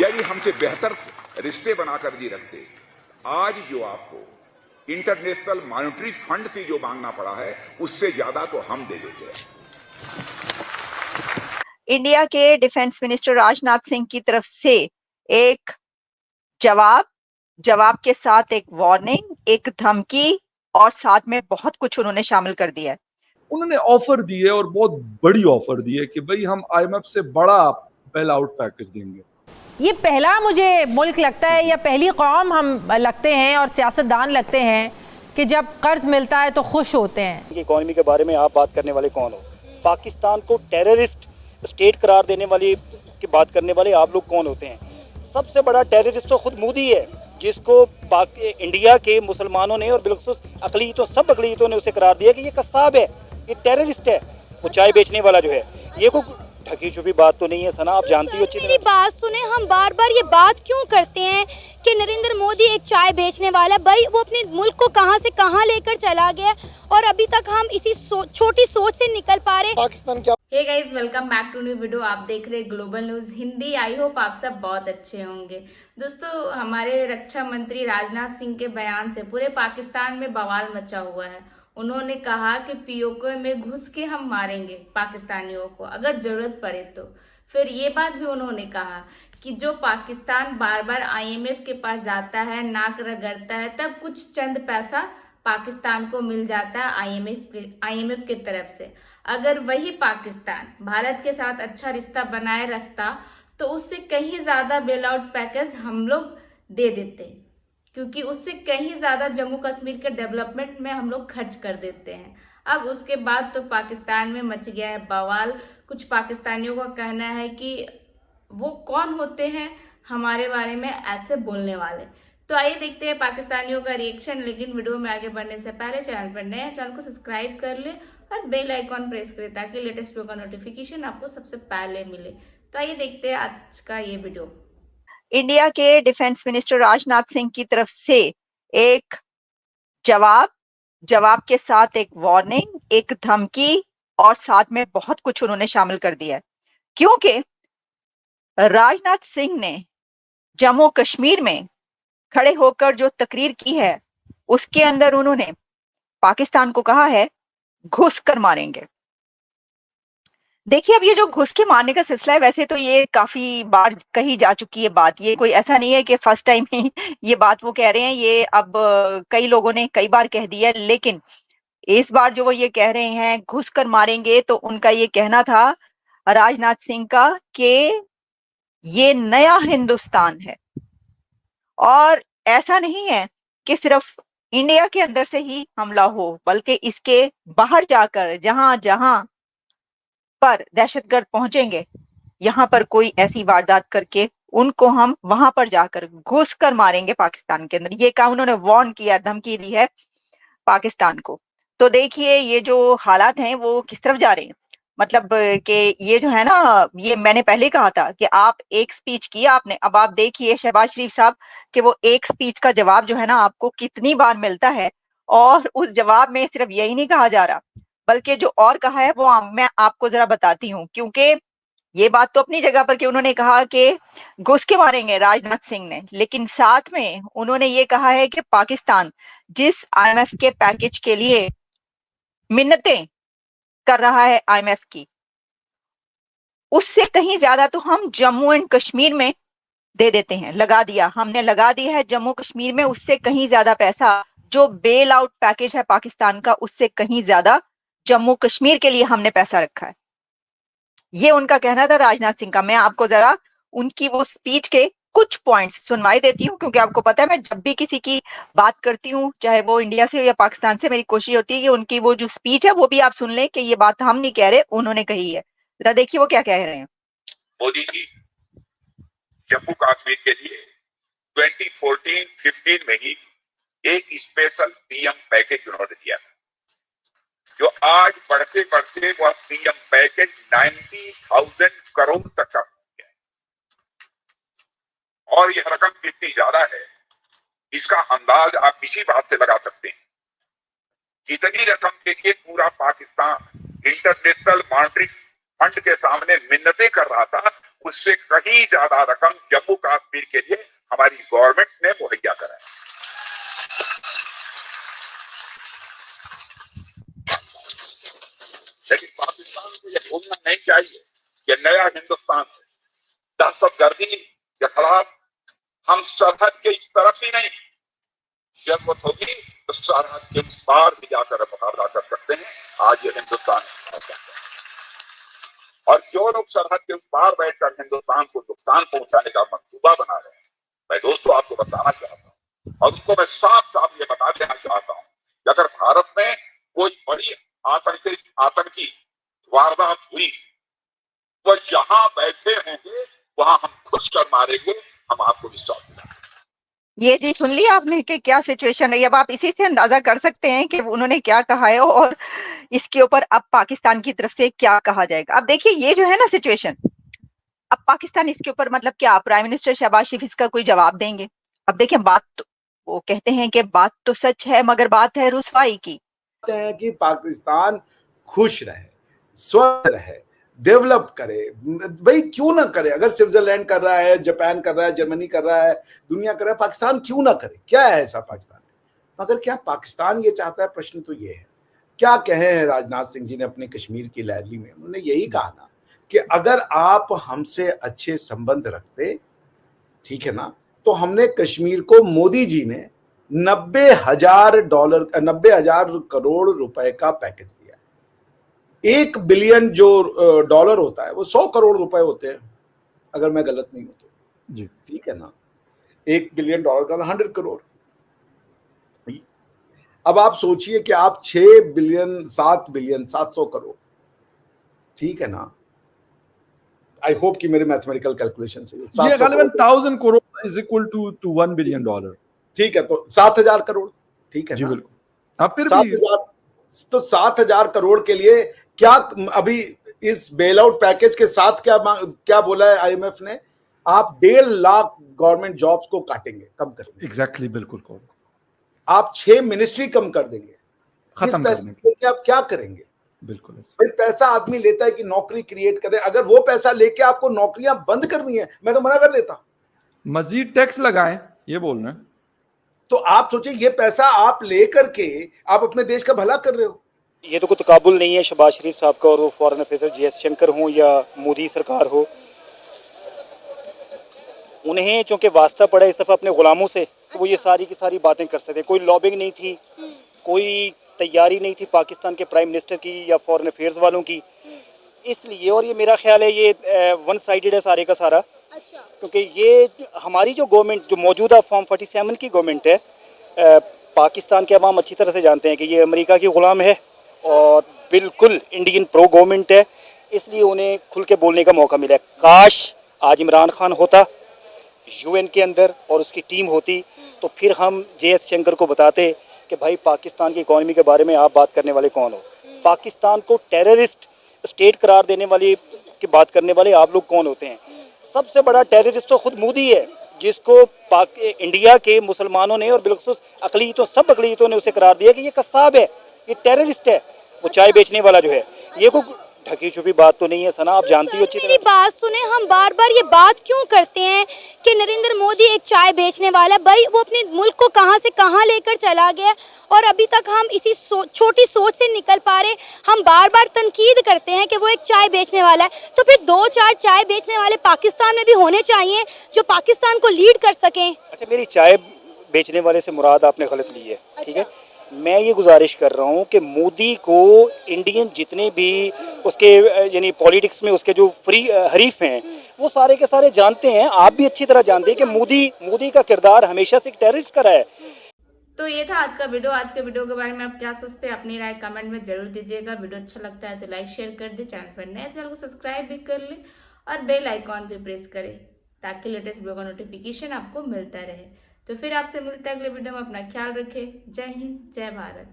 यदि हमसे बेहतर रिश्ते बनाकर भी रखते, आज जो आपको इंटरनेशनल मॉनेटरी फंड से जो मांगना पड़ा है उससे ज्यादा तो हम दे देते हैं। इंडिया के डिफेंस मिनिस्टर राजनाथ सिंह की तरफ से एक जवाब के साथ एक वार्निंग, एक धमकी और साथ में बहुत कुछ उन्होंने शामिल कर दिया है। उन्होंने ऑफर दी है और बहुत बड़ी ऑफर दी है कि भाई हम आईएमएफ से बड़ा बेल आउट पैकेज देंगे। ये पहला मुझे मुल्क लगता है या पहली कौम हम लगते हैं और सियासतदान लगते हैं कि जब कर्ज मिलता है तो खुश होते हैं। इकोनॉमी के बारे में आप बात करने वाले कौन हो? पाकिस्तान को टेररिस्ट स्टेट करार देने वाली की बात करने वाले आप लोग कौन होते हैं? सबसे बड़ा टेररिस्ट तो खुद मोदी है, जिसको इंडिया के मुसलमानों ने और बिलखुसूस अकलीतों सब अकलीतों ने उसे करार दिया कि ये कसाब है, ये टेररिस्ट है। वो चाय बेचने वाला जो है, ये कोई ढकी छुपी बात तो नहीं है सना, आप जानती हो अच्छी तरह। मेरी बात सुने, हम बार बार ये बात क्यों करते हैं कि नरेंद्र मोदी एक चाय बेचने वाला? भाई वो अपने मुल्क को कहां से कहां लेकर चला गया और अभी तक हम इसी छोटी सोच से निकल पा रहे। पाकिस्तान क्या। Hey guys, welcome back to new video. आप देख रहे हैं global news Hindi. I hope आप सब बहुत अच्छे होंगे। दोस्तों, हमारे रक्षा मंत्री राजनाथ सिंह के बयान से पूरे पाकिस्तान में बवाल मचा हुआ है। उन्होंने कहा कि पीओके में घुस के हम मारेंगे पाकिस्तानियों को अगर जरूरत पड़े तो। फिर ये बात भी उन्होंने कहा कि जो पाकिस्तान बार बार आईएमएफ के पास जाता है, नाक रगड़ता है, तब कुछ चंद पैसा पाकिस्तान को मिल जाता है आईएमएफ की तरफ से। अगर वही पाकिस्तान भारत के साथ अच्छा रिश्ता बनाए रखता तो उससे कहीं ज्यादा बेल आउट पैकेज हम लोग दे देते, क्योंकि उससे कहीं ज्यादा जम्मू कश्मीर के डेवलपमेंट में हम लोग खर्च कर देते हैं। अब उसके बाद तो पाकिस्तान में मच गया है बवाल। कुछ पाकिस्तानियों का कहना है कि वो कौन होते हैं हमारे बारे में ऐसे बोलने वाले। तो आइए देखते हैं पाकिस्तानियों का रिएक्शन। लेकिन वीडियो में आगे बढ़ने से पहले चैनल पर नए हैं, चैनल को सब्सक्राइब कर ले और बेल आइकॉन प्रेस करें ताकि लेटेस्ट वीडियो का नोटिफिकेशन आपको सबसे पहले मिले। तो आइए देखते हैं आज का ये वीडियो। इंडिया के डिफेंस मिनिस्टर राजनाथ सिंह की तरफ से एक जवाब के साथ एक वार्निंग, एक धमकी और साथ में बहुत कुछ उन्होंने शामिल कर दिया है। क्योंकि राजनाथ सिंह ने जम्मू कश्मीर में खड़े होकर जो तकरीर की है उसके अंदर उन्होंने पाकिस्तान को कहा है घुस कर मारेंगे। देखिए, अब ये जो घुस के मारने का सिलसिला है, वैसे तो ये काफी बार कही जा चुकी है बात। ये कोई ऐसा नहीं है कि फर्स्ट टाइम ही ये बात वो कह रहे हैं। ये अब कई लोगों ने कई बार कह दिया, लेकिन इस बार जो वो ये कह रहे हैं घुस कर मारेंगे, तो उनका ये कहना था राजनाथ सिंह का कि ये नया हिंदुस्तान है और ऐसा नहीं है कि सिर्फ इंडिया के अंदर से ही हमला हो, बल्कि इसके बाहर जाकर जहां जहां पर दहशतगर्द पहुंचेंगे, यहां पर कोई ऐसी वारदात करके उनको हम वहां पर जाकर घुस कर मारेंगे पाकिस्तान के अंदर। ये कहा उन्होंने, वार्न किया, धमकी दी है पाकिस्तान को। तो देखिए ये जो हालात हैं वो किस तरफ जा रहे हैं। मतलब कि ये जो है ना, ये मैंने पहले कहा था कि आप एक स्पीच किया आपने, अब आप देखिए शहबाज शरीफ साहब कि वो एक स्पीच का जवाब जो है ना आपको कितनी बार मिलता है, और उस जवाब में सिर्फ यही नहीं कहा जा रहा बल्कि जो और कहा है वो मैं आपको जरा बताती हूँ। क्योंकि ये बात तो अपनी जगह पर कि उन्होंने कहा कि घुस के मारेंगे राजनाथ सिंह ने, लेकिन साथ में उन्होंने ये कहा है कि पाकिस्तान जिस आईएमएफ के पैकेज के लिए मिन्नतें कर रहा है आईएमएफ की, उससे कहीं ज्यादा तो हम जम्मू एंड कश्मीर में दे देते हैं। हमने लगा दिया है जम्मू कश्मीर में, उससे कहीं ज्यादा पैसा जो बेल आउट पैकेज है पाकिस्तान का, उससे कहीं ज्यादा जम्मू कश्मीर के लिए हमने पैसा रखा है। ये उनका कहना था राजनाथ सिंह का। मैं आपको जरा उनकी वो स्पीच के कुछ पॉइंट्स सुनवाई देती हूँ, क्योंकि आपको पता है मैं जब भी किसी की बात करती हूँ, चाहे वो इंडिया से हो या पाकिस्तान से, मेरी कोशिश होती है कि उनकी वो जो स्पीच है वो भी आप सुन लें कि ये बात हम नहीं कह रहे, उन्होंने कही है। जरा देखिए वो क्या कह रहे हैं। मोदी जी जम्मू कश्मीर के लिए 2014-15 में ही एक स्पेशल पीएम पैकेज उन्होंने दिया था, जो आज बढ़ते बढ़ते वह पीएम पैकेज 90,000 करोड़ तक का हो गया है। और यह रकम कितनी ज्यादा है इसका अंदाज आप इसी बात से लगा सकते हैं। इतनी रकम के लिए पूरा पाकिस्तान इंटरनेशनल मॉनेटरी फंड के सामने मिन्नतें कर रहा था, उससे कहीं ज्यादा रकम जम्मू के लिए हमारी गवर्नमेंट ने मुहैया कराया। लेकिन पाकिस्तान को यह भूलना नहीं चाहिए कि नया हिंदुस्तान है, दहशतगर्दी के खिलाफ हम सरहद के इस तरफ ही नहीं, जरूरत होगी तो सरहद के इस पार भी जाकर मुकाबला कर सकते हैं। आज ये हिंदुस्तान है और जो लोग सरहद के उस पार बैठकर हिंदुस्तान को नुकसान पहुंचाने का मंसूबा बना रहे हैं, मैं दोस्तों आपको बताना चाहता हूं और उनको मैं साफ साफ ये बता देना चाहता हूं कि अगर भारत में कोई बड़ी आतंकी वारदात हुई वो जहां बैठे होंगे वहां हम खुश कर मारेंगे, हम आपको विश्वास दिलाएंगे। ये जी सुन लिया आपने कि क्या सिचुएशन रही। अब आप इसी से अंदाजा कर सकते हैं कि उन्होंने क्या कहा है और इसके ऊपर अब पाकिस्तान की तरफ से क्या कहा जाएगा। अब देखिए ये जो है ना सिचुएशन, अब पाकिस्तान इसके ऊपर मतलब क्या प्राइम मिनिस्टर शहबाज शरीफ इसका कोई जवाब देंगे। अब देखिए बात तो, वो कहते हैं कि बात तो सच है मगर बात है रुसवाई की। हैं कि पाकिस्तान खुश रहे, स्वस्थ रहे, डेवलप करे। भाई क्यों ना करे? अगर स्विट्जरलैंड कर रहा है, जापान कर रहा है, जर्मनी कर रहा है, दुनिया कर रहा है, पाकिस्तान क्यों ना करे? क्या है ऐसा पाकिस्तान में? मगर क्या पाकिस्तान ये चाहता है? प्रश्न तो ये है। क्या कहे हैं राजनाथ सिंह जी ने अपने कश्मीर की रैली में? उन्होंने यही कहा ना कि अगर आप हमसे अच्छे संबंध रखते, ठीक है ना, तो हमने कश्मीर को, मोदी जी ने 90,000 करोड़ रुपए का पैकेज दिया। 1 बिलियन जो डॉलर होता है वो 100 करोड़ रुपए होते हैं, अगर मैं गलत नहीं हूं तो जी, ठीक है ना। 1 बिलियन डॉलर का 100 करोड़। अब आप सोचिए कि आप 6 बिलियन 7 बिलियन 700 करोड़, ठीक है ना। आई होप कि मेरे मैथमेटिकल कैलकुलेशन से ये गालिबन 1000 crore is equal to $1 billion. ठीक है, तो 7,000 करोड़, ठीक है जी ना। बिल्कुल। अब फिर 7,000, तो 7,000 करोड़ के लिए क्या अभी इस बेल आउट पैकेज के साथ क्या बोला है आईएमएफ ने? आप 1.5 लाख गवर्नमेंट जॉब्स को काटेंगे, कम करेंगे। एग्जैक्टली, बिल्कुल। आप 6 मिनिस्ट्री कम कर देंगे। खत्म इस पैसे करने लेके आप क्या करेंगे? बिल्कुल। भाई पैसा आदमी लेता है कि नौकरी क्रिएट करे। अगर वो पैसा लेके आपको नौकरियां बंद करनी है, मैं तो मना कर देता। मजीद टैक्स लगाएं, ये बोल रहे हैं। तो आप सोचिए, ये पैसा आप लेकर के आप अपने देश का भला कर रहे हो। ये तो कोई तकाबुल नहीं है शहबाज शरीफ साहब का और वो फॉरेन अफेयर JS शंकर हो या मोदी सरकार हो, उन्हें चूंकि वास्ता पड़ा इस दफ़ा अपने गुलामों से, तो वो ये सारी की सारी बातें कर सकते। कोई लॉबिंग नहीं थी, कोई तैयारी नहीं थी पाकिस्तान के प्राइम मिनिस्टर की या फॉरेन अफेयर्स वालों की, इसलिए। और ये मेरा ख्याल है ये वन साइडेड है सारे का सारा। अच्छा। क्योंकि ये हमारी जो गवर्नमेंट, जो मौजूदा फॉर्म 47 की गवर्नमेंट है, पाकिस्तान के अवाम अच्छी तरह से जानते हैं कि ये अमेरिका की ग़ुलाम है और बिल्कुल इंडियन प्रो गवर्नमेंट है, इसलिए उन्हें खुल के बोलने का मौका मिला। काश आज इमरान खान होता UN के अंदर और उसकी टीम होती, तो फिर हम JS शंकर को बताते कि भाई पाकिस्तान की इकॉनमी के बारे में आप बात करने वाले कौन हो? पाकिस्तान को टेररिस्ट स्टेट करार देने वाली की बात करने वाले आप लोग कौन होते हैं? सबसे बड़ा टेररिस्ट तो खुद मोदी है, जिसको इंडिया के मुसलमानों ने और बिलखुसूस अकलीतों, सब अकलीतों ने उसे करार दिया कि ये कसाब है, ये टेररिस्ट है। वो चाय बेचने वाला जो है, ये कोई ढकी छुपी बात तो नहीं है सना, आप जानती हो अच्छी तरह। मेरी बात सुने, हम बार बार ये बात क्यों करते हैं कि नरेंद्र मोदी एक चाय बेचने वाला, भाई वो अपने मुल्क को कहां से कहां लेकर चला गया और अभी तक हम इसी छोटी सोच से निकल पा रहे। हम बार बार तनकीद करते हैं कि वो एक चाय बेचने वाला है, तो फिर 2-4 चाय बेचने वाले पाकिस्तान में भी होने चाहिए जो पाकिस्तान को लीड कर सकें। अच्छा, मेरी चाय बेचने वाले से मुराद आपने गलत ली है, ठीक है। मैं ये गुजारिश कर रहा हूँ कि मोदी को इंडियन जितने भी उसके यानी पॉलिटिक्स में उसके जो हरीफ हैं, वो सारे के सारे जानते हैं, आप भी अच्छी तरह जानते हैं कि मोदी का किरदार हमेशा से एक टेररिस्ट का रहा है। तो ये था आज का वीडियो। आज के वीडियो के बारे में आप क्या सोचते हैं, अपनी राय कमेंट में जरूर दीजिएगा। वीडियो अच्छा लगता है तो लाइक शेयर कर दे, चैनल पर नए चैनल को सब्सक्राइब भी कर ले और बेल आइकॉन भी प्रेस करें ताकि लेटेस्ट वीडियो का नोटिफिकेशन आपको मिलता रहे। तो फिर आपसे मिलता है अगले वीडियो में। अपना ख्याल रखें। जय हिंद, जय भारत।